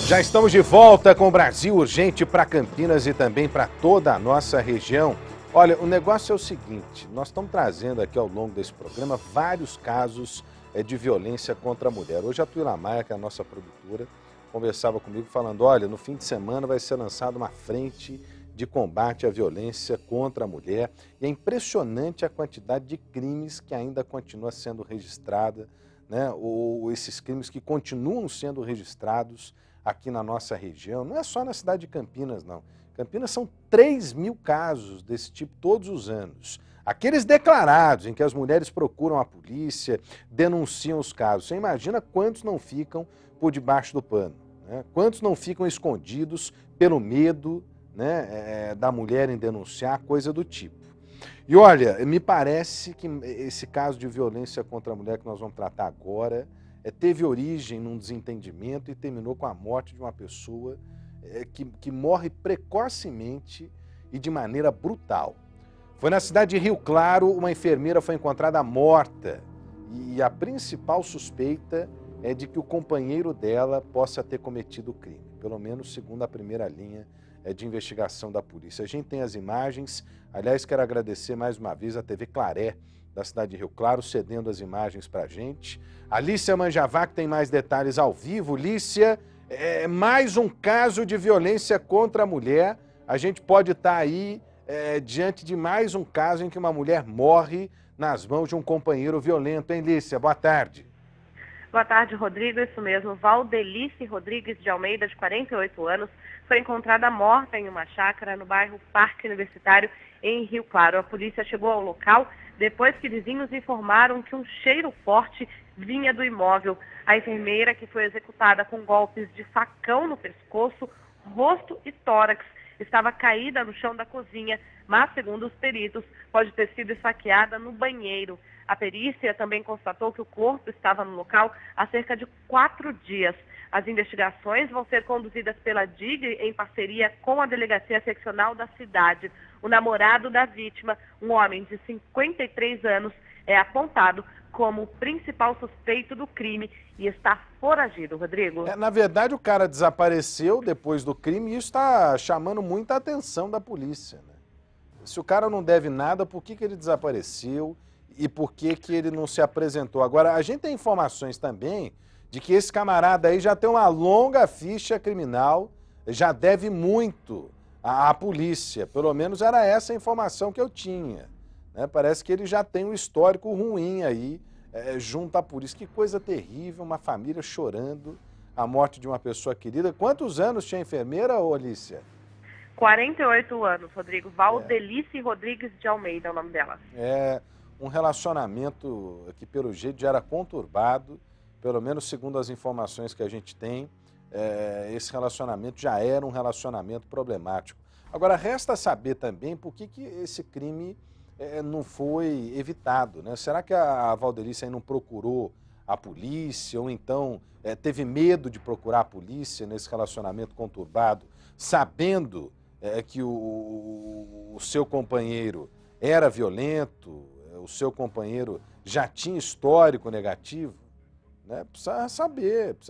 Já estamos de volta com o Brasil Urgente para Campinas e também para toda a nossa região. Olha, o negócio é o seguinte, nós estamos trazendo aqui ao longo desse programa vários casos de violência contra a mulher. Hoje a Tuila Maia, que é a nossa produtora, conversava comigo falando, olha, no fim de semana vai ser lançada uma frente de combate à violência contra a mulher. E é impressionante a quantidade de crimes que ainda continua sendo registrada, né? Ou esses crimes que continuam sendo registrados aqui na nossa região. Não é só na cidade de Campinas, não. Campinas são 3.000 casos desse tipo todos os anos. Aqueles declarados, em que as mulheres procuram a polícia, denunciam os casos. Você imagina quantos não ficam por debaixo do pano, né? Quantos não ficam escondidos pelo medo, né, da mulher em denunciar, coisa do tipo. E olha, me parece que esse caso de violência contra a mulher que nós vamos tratar agora teve origem num desentendimento e terminou com a morte de uma pessoa que morre precocemente e de maneira brutal. Foi na cidade de Rio Claro, uma enfermeira foi encontrada morta e a principal suspeita é de que o companheiro dela possa ter cometido o crime, pelo menos segundo a primeira linha de investigação da polícia. A gente tem as imagens, aliás, quero agradecer mais uma vez a TV Claré, da cidade de Rio Claro, cedendo as imagens para a gente. A Lícia Manjavac tem mais detalhes ao vivo. Lícia, mais um caso de violência contra a mulher. A gente pode estar aí diante de mais um caso em que uma mulher morre nas mãos de um companheiro violento, hein, Lícia? Boa tarde. Boa tarde, Rodrigo. Isso mesmo. Valdelice Rodrigues de Almeida, de 48 anos, foi encontrada morta em uma chácara no bairro Parque Universitário, em Rio Claro. A polícia chegou ao local depois que vizinhos informaram que um cheiro forte vinha do imóvel. A enfermeira, que foi executada com golpes de facão no pescoço, rosto e tórax, estava caída no chão da cozinha, mas, segundo os peritos, pode ter sido esfaqueada no banheiro. A perícia também constatou que o corpo estava no local há cerca de 4 dias. As investigações vão ser conduzidas pela DIG em parceria com a Delegacia Seccional da cidade. O namorado da vítima, um homem de 53 anos, é apontado como o principal suspeito do crime e está foragido, Rodrigo. Na verdade, o cara desapareceu depois do crime e isso está chamando muita atenção da polícia, né? Se o cara não deve nada, por que ele desapareceu e por que ele não se apresentou? Agora, a gente tem informações também de que esse camarada aí já tem uma longa ficha criminal, já deve muito à polícia. Pelo menos era essa a informação que eu tinha, né? Parece que ele já tem um histórico ruim aí junto à polícia. Que coisa terrível, uma família chorando a morte de uma pessoa querida. Quantos anos tinha a enfermeira, Alícia? 48 anos, Rodrigo. Valdelice Rodrigues de Almeida é o nome dela. Um relacionamento que, pelo jeito, já era conturbado, pelo menos segundo as informações que a gente tem, esse relacionamento já era um relacionamento problemático. Agora, resta saber também por que esse crime não foi evitado, né? Será que a Valdelice aí não procurou a polícia, ou então teve medo de procurar a polícia nesse relacionamento conturbado, sabendo que o seu companheiro era violento, o seu companheiro já tinha histórico negativo, né? Precisa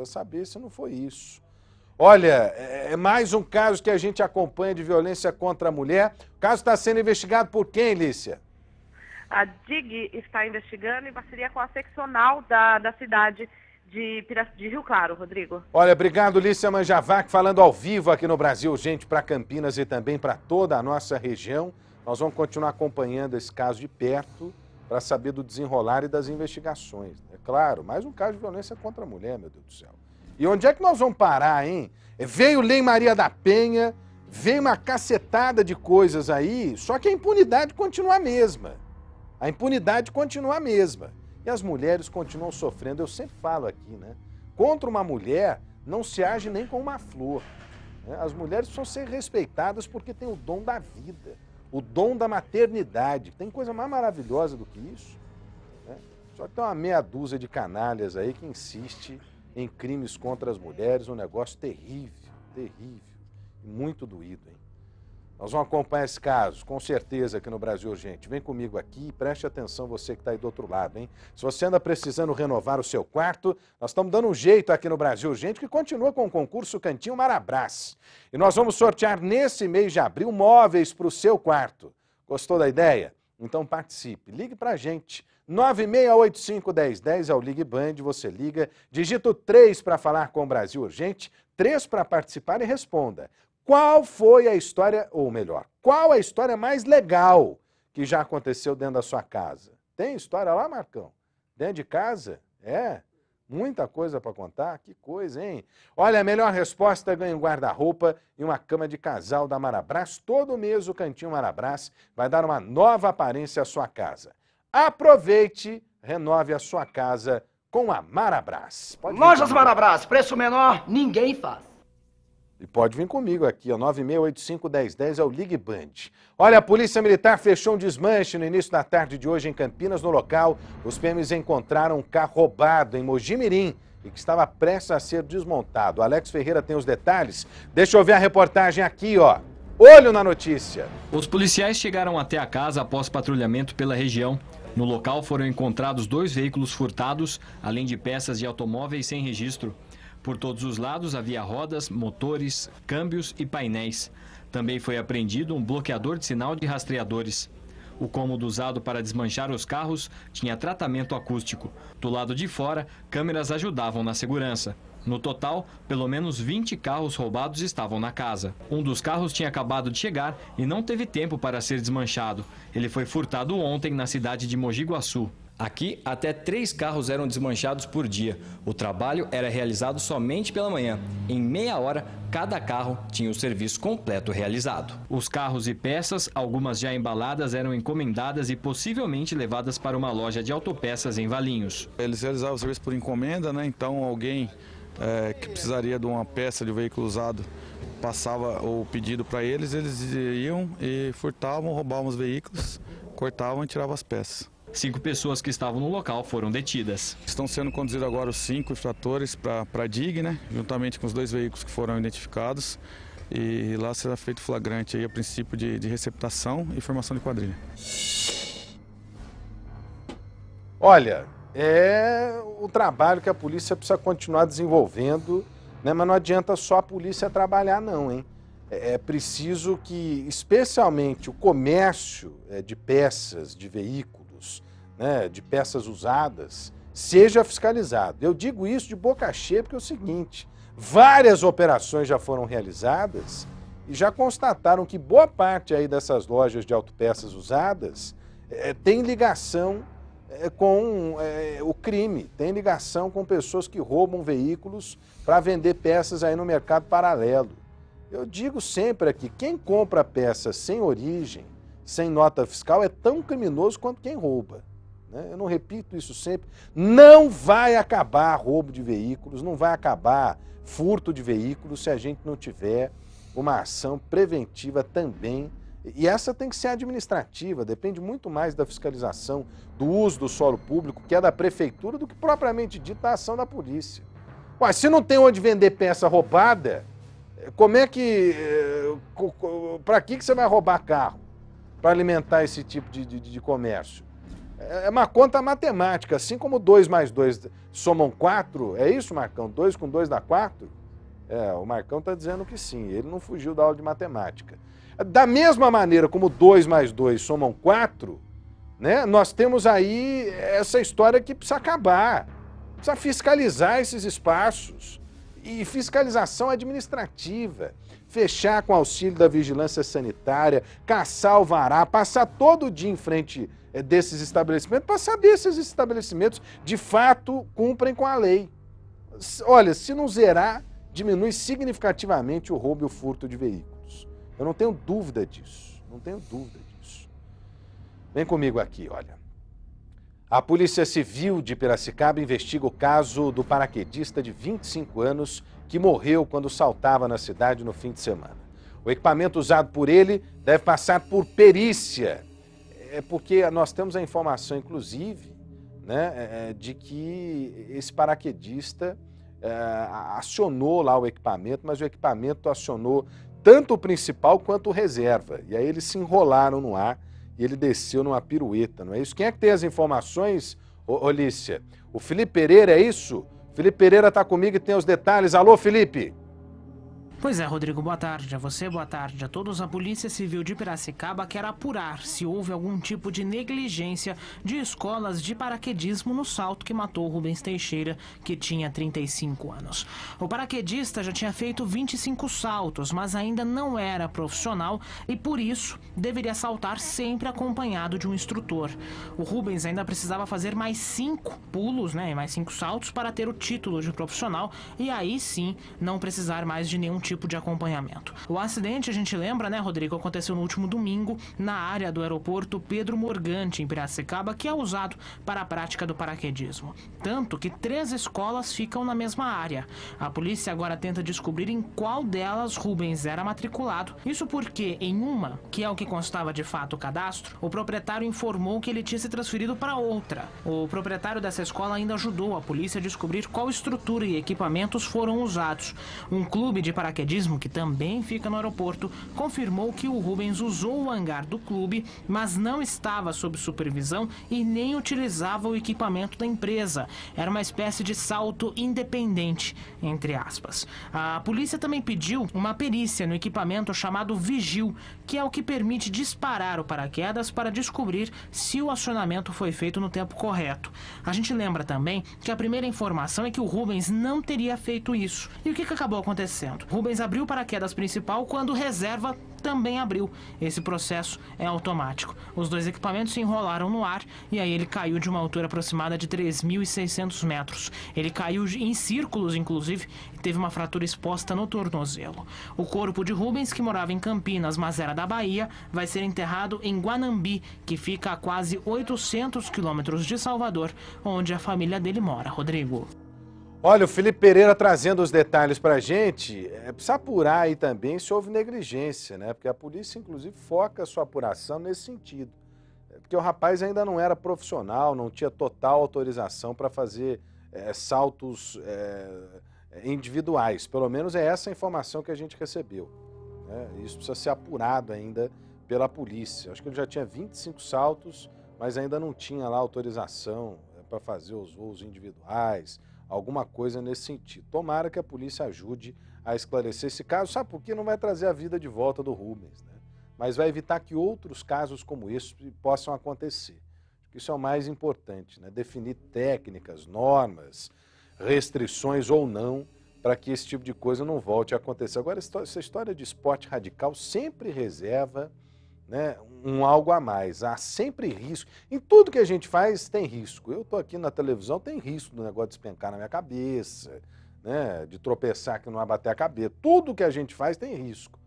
saber se não foi isso. Olha, é mais um caso que a gente acompanha de violência contra a mulher. O caso está sendo investigado por quem, Lícia? A DIG está investigando em parceria com a seccional da cidade de Rio Claro, Rodrigo. Olha, obrigado, Lícia Manjavac, falando ao vivo aqui no Brasil Urgente para Campinas e também para toda a nossa região. Nós vamos continuar acompanhando esse caso de perto para saber do desenrolar e das investigações. É claro, mais um caso de violência contra a mulher, meu Deus do céu. E onde é que nós vamos parar, hein? Veio Lei Maria da Penha, veio uma cacetada de coisas aí, só que a impunidade continua a mesma. A impunidade continua a mesma. E as mulheres continuam sofrendo. Eu sempre falo aqui, né? Contra uma mulher não se age nem com uma flor, né? As mulheres precisam ser respeitadas porque têm o dom da vida, o dom da maternidade. Tem coisa mais maravilhosa do que isso, né? Só que tem uma meia dúzia de canalhas aí que insiste em crimes contra as mulheres, um negócio terrível, terrível e muito doído, hein? Nós vamos acompanhar esse caso, com certeza, aqui no Brasil Urgente. Vem comigo aqui e preste atenção, você que está aí do outro lado, hein? Se você anda precisando renovar o seu quarto, nós estamos dando um jeito aqui no Brasil Urgente, que continua com o concurso Cantinho Marabras. E nós vamos sortear nesse mês de abril móveis para o seu quarto. Gostou da ideia? Então participe. Ligue para a gente. 9685-1010 é o Ligue Band, você liga, digita o 3 para falar com o Brasil Urgente, 3 para participar e responda. Qual foi a história, ou melhor, qual a história mais legal que já aconteceu dentro da sua casa? Tem história lá, Marcão? Dentro de casa? É? Muita coisa para contar? Que coisa, hein? Olha, a melhor resposta ganha um guarda-roupa e uma cama de casal da Marabras. Todo mês o Cantinho Marabras vai dar uma nova aparência à sua casa. Aproveite, renove a sua casa com a Marabras. Lojas Marabras, preço menor, ninguém faz. E pode vir comigo aqui, ó, 9685-1010 é o Ligue Band. Olha, a Polícia Militar fechou um desmanche no início da tarde de hoje em Campinas. No local, os PMs encontraram um carro roubado em Mojimirim e que estava prestes a ser desmontado. O Alex Ferreira tem os detalhes. Deixa eu ver a reportagem aqui, ó. Olho na notícia. Os policiais chegaram até a casa após patrulhamento pela região. No local foram encontrados 2 veículos furtados, além de peças de automóveis sem registro. Por todos os lados havia rodas, motores, câmbios e painéis. Também foi apreendido um bloqueador de sinal de rastreadores. O cômodo usado para desmanchar os carros tinha tratamento acústico. Do lado de fora, câmeras ajudavam na segurança. No total, pelo menos 20 carros roubados estavam na casa. Um dos carros tinha acabado de chegar e não teve tempo para ser desmanchado. Ele foi furtado ontem na cidade de Mogi Guaçu. Aqui, até 3 carros eram desmanchados por dia. O trabalho era realizado somente pela manhã. Em meia hora, cada carro tinha o serviço completo realizado. Os carros e peças, algumas já embaladas, eram encomendadas e possivelmente levadas para uma loja de autopeças em Valinhos. Eles realizavam o serviço por encomenda, né? Então alguém que precisaria de uma peça de um veículo usado passava o pedido para eles, eles iam e furtavam, roubavam os veículos, cortavam e tiravam as peças. 5 pessoas que estavam no local foram detidas. Estão sendo conduzidos agora os 5 infratores para a DIG, né? Juntamente com os 2 veículos que foram identificados. E lá será feito flagrante aí, a princípio de receptação e formação de quadrilha. Olha, é o trabalho que a polícia precisa continuar desenvolvendo, né? Mas não adianta só a polícia trabalhar não, hein? É preciso que, especialmente, o comércio de peças, de veículos, né, de peças usadas, seja fiscalizado. Eu digo isso de boca cheia porque é o seguinte, várias operações já foram realizadas e já constataram que boa parte aí dessas lojas de autopeças usadas tem ligação com o crime, tem ligação com pessoas que roubam veículos para vender peças aí no mercado paralelo. Eu digo sempre aqui, quem compra peças sem origem, sem nota fiscal, é tão criminoso quanto quem rouba. Né? Eu não repito isso sempre. Não vai acabar roubo de veículos, não vai acabar furto de veículos se a gente não tiver uma ação preventiva também. E essa tem que ser administrativa, depende muito mais da fiscalização do uso do solo público, que é da prefeitura, do que propriamente dito da ação da polícia. Ué, se não tem onde vender peça roubada, como é que... para que você vai roubar carro? Para alimentar esse tipo de comércio. É uma conta matemática, assim como 2 mais 2 somam 4, é isso, Marcão? 2 com 2 dá 4? O Marcão está dizendo que sim, ele não fugiu da aula de matemática. Da mesma maneira como 2 mais 2 somam 4, né, nós temos aí essa história que precisa acabar, precisa fiscalizar esses espaços. E fiscalização administrativa, fechar com auxílio da vigilância sanitária, caçar o vará, passar todo dia em frente desses estabelecimentos para saber se esses estabelecimentos de fato cumprem com a lei. Olha, se não zerar, diminui significativamente o roubo e o furto de veículos. Eu não tenho dúvida disso, não tenho dúvida disso. Vem comigo aqui, olha. A Polícia Civil de Piracicaba investiga o caso do paraquedista de 25 anos que morreu quando saltava na cidade no fim de semana. O equipamento usado por ele deve passar por perícia. É porque nós temos a informação, inclusive, né, de que esse paraquedista acionou lá o equipamento, mas o equipamento acionou tanto o principal quanto o reserva. E aí eles se enrolaram no ar e ele desceu numa pirueta, não é isso? Quem é que tem as informações, Olícia? O Felipe Pereira, é isso? Felipe Pereira está comigo e tem os detalhes. Alô, Felipe? Pois é, Rodrigo, boa tarde a você, boa tarde a todos. A Polícia Civil de Piracicaba quer apurar se houve algum tipo de negligência de escolas de paraquedismo no salto que matou Rubens Teixeira, que tinha 35 anos. O paraquedista já tinha feito 25 saltos, mas ainda não era profissional e, por isso, deveria saltar sempre acompanhado de um instrutor. O Rubens ainda precisava fazer mais 5 pulos, né, mais 5 saltos para ter o título de profissional e aí sim não precisar mais de nenhum tipo de acompanhamento. O acidente, a gente lembra, né, Rodrigo, aconteceu no último domingo na área do aeroporto Pedro Morgante, em Piracicaba, que é usado para a prática do paraquedismo. Tanto que 3 escolas ficam na mesma área. A polícia agora tenta descobrir em qual delas Rubens era matriculado. Isso porque em uma, que é o que constava de fato o cadastro, o proprietário informou que ele tinha se transferido para outra. O proprietário dessa escola ainda ajudou a polícia a descobrir qual estrutura e equipamentos foram usados. Um clube de paraquedismo, que também fica no aeroporto, confirmou que o Rubens usou o hangar do clube, mas não estava sob supervisão e nem utilizava o equipamento da empresa. Era uma espécie de salto independente, entre aspas. A polícia também pediu uma perícia no equipamento chamado Vigil, que é o que permite disparar o paraquedas para descobrir se o acionamento foi feito no tempo correto. A gente lembra também que a primeira informação é que o Rubens não teria feito isso. E o que acabou acontecendo? Rubens abriu o paraquedas principal quando o reserva também abriu. Esse processo é automático. Os 2 equipamentos se enrolaram no ar e aí ele caiu de uma altura aproximada de 3.600 metros. Ele caiu em círculos, inclusive, e teve uma fratura exposta no tornozelo. O corpo de Rubens, que morava em Campinas, mas era da Bahia, vai ser enterrado em Guanambi, que fica a quase 800 quilômetros de Salvador, onde a família dele mora. Rodrigo. Olha, o Felipe Pereira trazendo os detalhes para a gente, precisa apurar aí também se houve negligência, né? Porque a polícia, inclusive, foca a sua apuração nesse sentido. Porque o rapaz ainda não era profissional, não tinha total autorização para fazer saltos individuais. Pelo menos é essa a informação que a gente recebeu, né? Isso precisa ser apurado ainda pela polícia. Acho que ele já tinha 25 saltos, mas ainda não tinha lá autorização para fazer os voos individuais, alguma coisa nesse sentido. Tomara que a polícia ajude a esclarecer esse caso. Sabe por quê? Não vai trazer a vida de volta do Rubens, né? Mas vai evitar que outros casos como esse possam acontecer. Isso é o mais importante, né? Definir técnicas, normas, restrições ou não, para que esse tipo de coisa não volte a acontecer. Agora, essa história de esporte radical sempre reserva, né, um algo a mais. Há sempre risco. Em tudo que a gente faz tem risco. Eu estou aqui na televisão, tem risco do negócio despencar na minha cabeça, né, de tropeçar que não vai bater a cabeça. Tudo que a gente faz tem risco.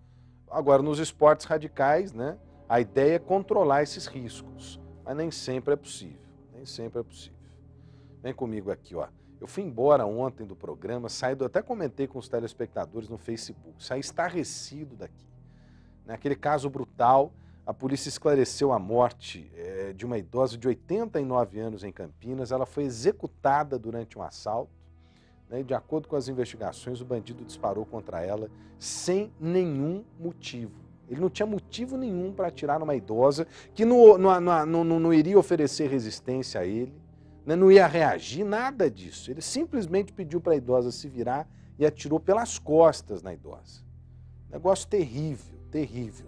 Agora, nos esportes radicais, né, a ideia é controlar esses riscos. Mas nem sempre é possível. Nem sempre é possível. Vem comigo aqui, ó. Eu fui embora ontem do programa, até comentei com os telespectadores no Facebook, saí estarrecido daqui. Naquele caso brutal, a polícia esclareceu a morte de uma idosa de 89 anos em Campinas. Ela foi executada durante um assalto, né? De acordo com as investigações, o bandido disparou contra ela sem nenhum motivo. Ele não tinha motivo nenhum para atirar numa idosa que não iria oferecer resistência a ele, né? Não ia reagir, nada disso. Ele simplesmente pediu para a idosa se virar e atirou pelas costas na idosa. Negócio terrível, terrível.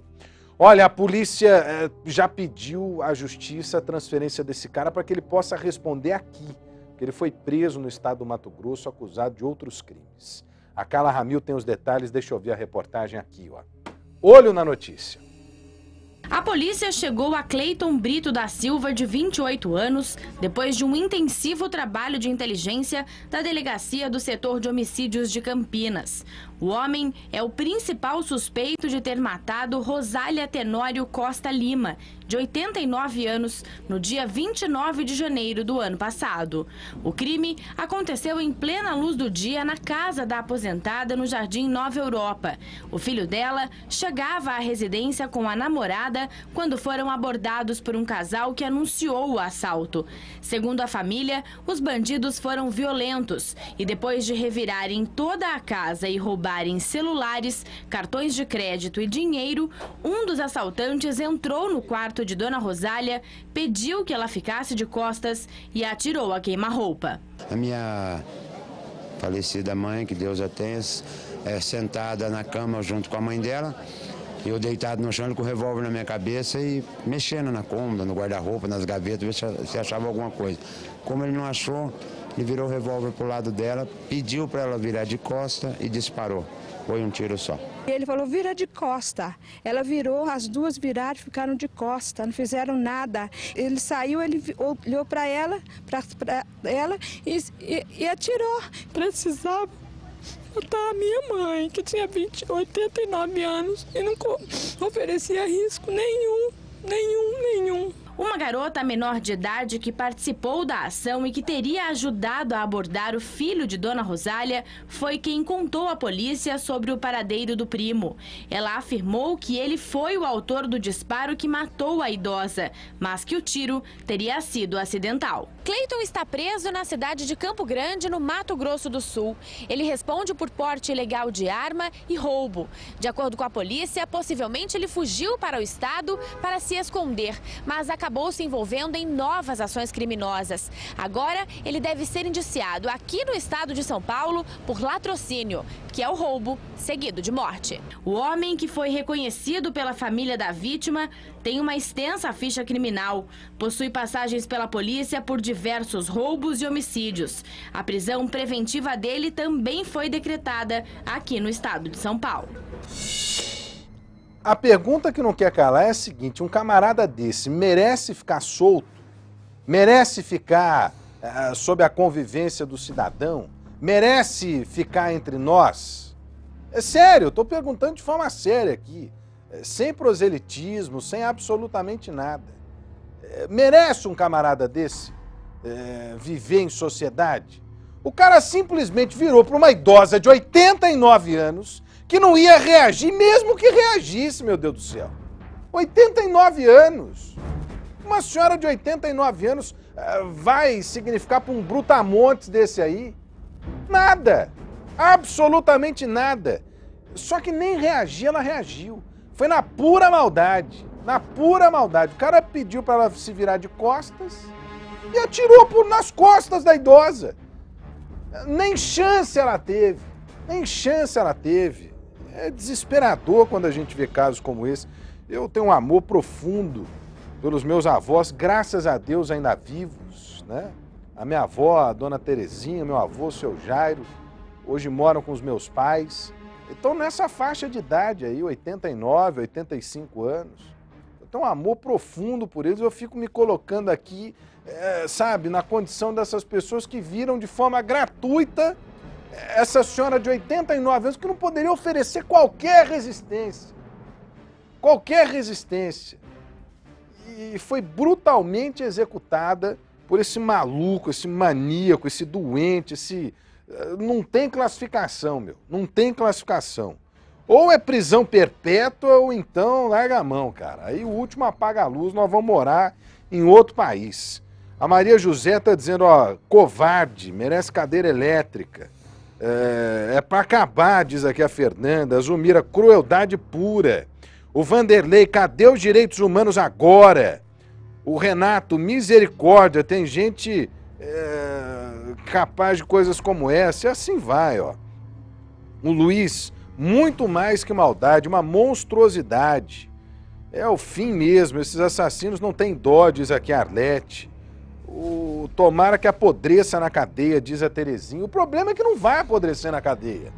Olha, a polícia já pediu à justiça a transferência desse cara para que ele possa responder aqui, porque ele foi preso no estado do Mato Grosso acusado de outros crimes. A Carla Ramil tem os detalhes, deixa eu ver a reportagem aqui, ó. Olho na notícia. A polícia chegou a Cleiton Brito da Silva, de 28 anos, depois de um intensivo trabalho de inteligência da Delegacia do Setor de Homicídios de Campinas. O homem é o principal suspeito de ter matado Rosália Tenório Costa Lima, de 89 anos, no dia 29 de janeiro do ano passado. O crime aconteceu em plena luz do dia na casa da aposentada no Jardim Nova Europa. O filho dela chegava à residência com a namorada quando foram abordados por um casal que anunciou o assalto. Segundo a família, os bandidos foram violentos e depois de revirarem toda a casa e roubarem celulares, cartões de crédito e dinheiro, um dos assaltantes entrou no quarto de Dona Rosália, pediu que ela ficasse de costas e atirou a queima-roupa. A minha falecida mãe, que Deus a tenha, sentada na cama junto com a mãe dela, eu deitado no chão com o revólver na minha cabeça e mexendo na cômoda, no guarda-roupa, nas gavetas, ver se achava alguma coisa. Como ele não achou, ele virou o revólver pro lado dela, pediu para ela virar de costa e disparou. Foi um tiro só. Ele falou, vira de costa. Ela virou, as duas viraram, ficaram de costa, não fizeram nada. Ele saiu, ele olhou para ela e atirou. Precisava matar a minha mãe, que tinha 89 anos e não oferecia risco nenhum. Uma garota menor de idade que participou da ação e que teria ajudado a abordar o filho de Dona Rosália foi quem contou à polícia sobre o paradeiro do primo. Ela afirmou que ele foi o autor do disparo que matou a idosa, mas que o tiro teria sido acidental. Cleiton está preso na cidade de Campo Grande, no Mato Grosso do Sul. Ele responde por porte ilegal de arma e roubo. De acordo com a polícia, possivelmente ele fugiu para o estado para se esconder, mas acabou se envolvendo em novas ações criminosas. Agora, ele deve ser indiciado aqui no estado de São Paulo por latrocínio, que é o roubo seguido de morte. O homem, que foi reconhecido pela família da vítima, tem uma extensa ficha criminal. Possui passagens pela polícia por diversos roubos e homicídios. A prisão preventiva dele também foi decretada aqui no estado de São Paulo. A pergunta que não quer calar é a seguinte: um camarada desse merece ficar solto? Merece ficar sob a convivência do cidadão? Merece ficar entre nós? É sério, eu estou perguntando de forma séria aqui. Sem proselitismo, sem absolutamente nada. Merece um camarada desse viver em sociedade? O cara simplesmente virou para uma idosa de 89 anos que não ia reagir, mesmo que reagisse, meu Deus do céu. 89 anos. Uma senhora de 89 anos vai significar para um brutamontes desse aí? Nada. Absolutamente nada. Só que nem reagir, ela reagiu. Foi na pura maldade. Na pura maldade. O cara pediu para ela se virar de costas e atirou nas costas da idosa. Nem chance ela teve. Nem chance ela teve. É desesperador quando a gente vê casos como esse. Eu tenho um amor profundo pelos meus avós, graças a Deus ainda vivos, né? A minha avó, a dona Terezinha, meu avô, o seu Jairo, hoje moram com os meus pais. Estão nessa faixa de idade aí, 89, 85 anos. Eu tenho um amor profundo por eles, eu fico me colocando aqui, sabe, na condição dessas pessoas que viram de forma gratuita essa senhora de 89 anos que não poderia oferecer qualquer resistência. Qualquer resistência. E foi brutalmente executada por esse maluco, esse maníaco, esse doente, esse... Não tem classificação, meu. Não tem classificação. Ou é prisão perpétua ou então larga a mão, cara. Aí o último apaga a luz, nós vamos morar em outro país. A Maria José está dizendo, ó, covarde, merece cadeira elétrica. É para acabar, diz aqui a Fernanda. A Zumira, crueldade pura. O Vanderlei, cadê os direitos humanos agora? O Renato, misericórdia, tem gente capaz de coisas como essa, e assim vai, ó. O Luiz, muito mais que maldade, uma monstruosidade. É o fim mesmo, esses assassinos não têm dó, diz aqui a Arlete. Tomara que apodreça na cadeia, diz a Terezinha. O problema é que não vai apodrecer na cadeia.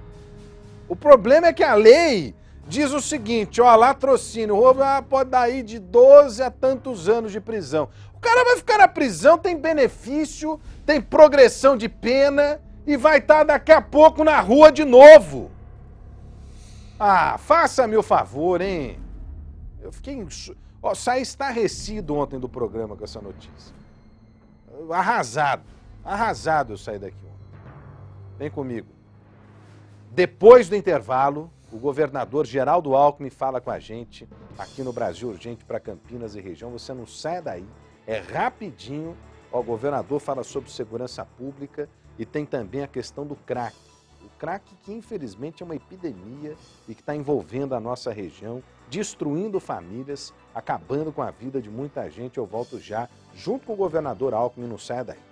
O problema é que a lei diz o seguinte, ó, latrocínio, roubo pode dar aí de 12 a tantos anos de prisão. O cara vai ficar na prisão, tem benefício, tem progressão de pena e vai estar daqui a pouco na rua de novo. Ah, faça-me o favor, hein? Eu fiquei... Ó, saí estarrecido ontem do programa com essa notícia. Arrasado eu saí daqui ontem. Vem comigo. Depois do intervalo, o governador Geraldo Alckmin fala com a gente aqui no Brasil Urgente para Campinas e região. Você não sai daí, é rapidinho. Ó, o governador fala sobre segurança pública e tem também a questão do crack. O crack que infelizmente é uma epidemia e que está envolvendo a nossa região, destruindo famílias, acabando com a vida de muita gente. Eu volto já, junto com o governador Alckmin, não sai daí.